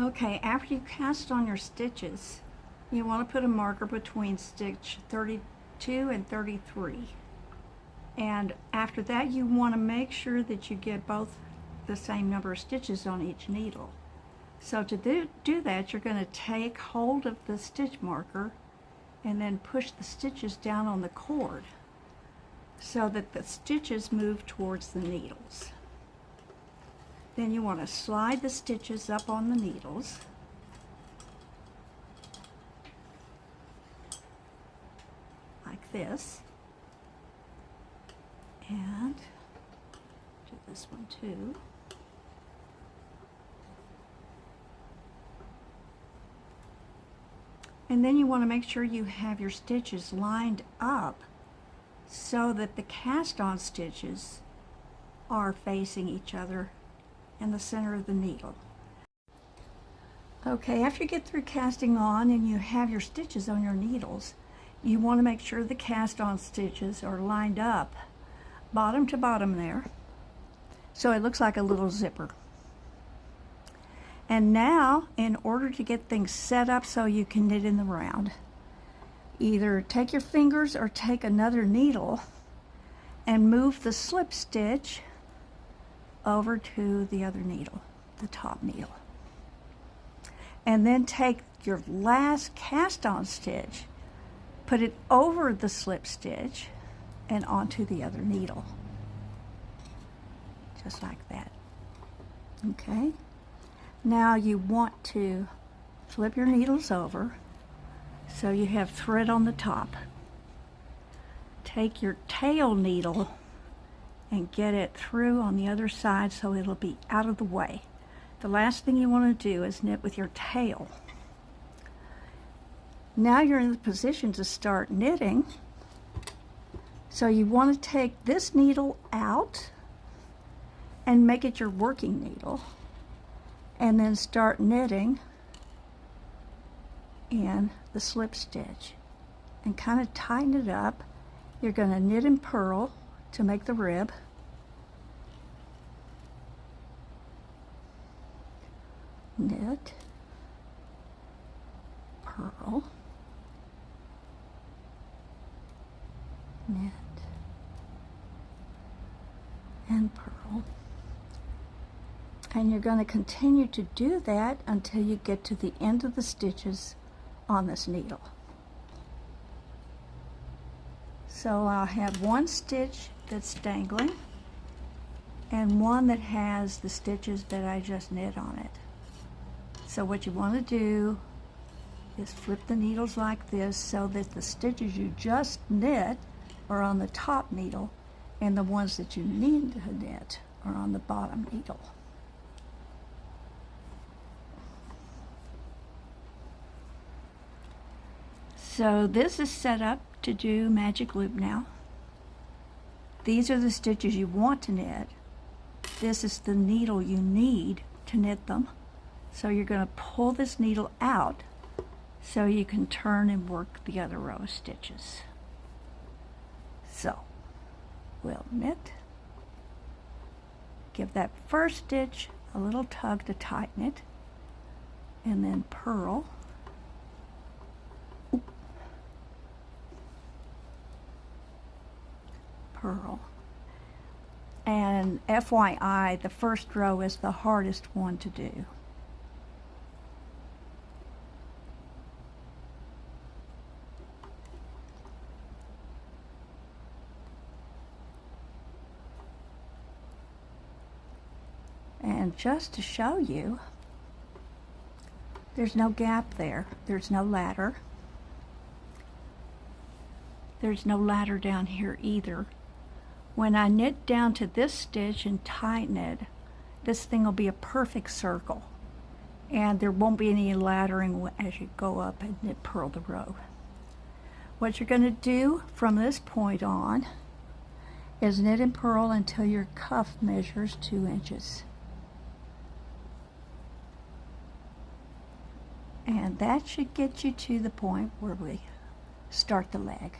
Okay, after you cast on your stitches, you want to put a marker between stitch 32 and 33. And after that, you want to make sure that you get both the same number of stitches on each needle. So to do that, you're going to take hold of the stitch marker and then push the stitches down on the cord so that the stitches move towards the needles. Then you want to slide the stitches up on the needles. Like this. And do this one too. And then you want to make sure you have your stitches lined up so that the cast-on stitches are facing each other in the center of the needle. Okay, after you get through casting on and you have your stitches on your needles, you want to make sure the cast-on stitches are lined up bottom to bottom there, so it looks like a little zipper. And now, in order to get things set up so you can knit in the round, either take your fingers or take another needle and move the slip stitch over to the other needle, the top needle. And then take your last cast-on stitch, put it over the slip stitch and onto the other needle. Just like that. Okay? Now you want to flip your needles over so you have thread on the top. Take your tail needle and get it through on the other side so it'll be out of the way. The last thing you want to do is knit with your tail. Now you're in the position to start knitting. So you want to take this needle out and make it your working needle, and then start knitting in the slip stitch and kind of tighten it up. You're going to knit and purl to make the rib. Knit, purl, knit, and purl. And you're going to continue to do that until you get to the end of the stitches on this needle. So I'll have one stitch that's dangling and one that has the stitches that I just knit on it. So what you want to do is flip the needles like this so that the stitches you just knit are on the top needle and the ones that you need to knit are on the bottom needle. So this is set up to do magic loop now. These are the stitches you want to knit. This is the needle you need to knit them. So you're going to pull this needle out so you can turn and work the other row of stitches. So we'll knit, give that first stitch a little tug to tighten it, and then purl. Purl. And FYI, the first row is the hardest one to do. And just to show you, there's no gap there. There's no ladder. There's no ladder down here either. When I knit down to this stitch and tighten it, this thing will be a perfect circle. And there won't be any laddering as you go up and knit purl the row. What you're going to do from this point on is knit and purl until your cuff measures 2 inches. And that should get you to the point where we start the leg.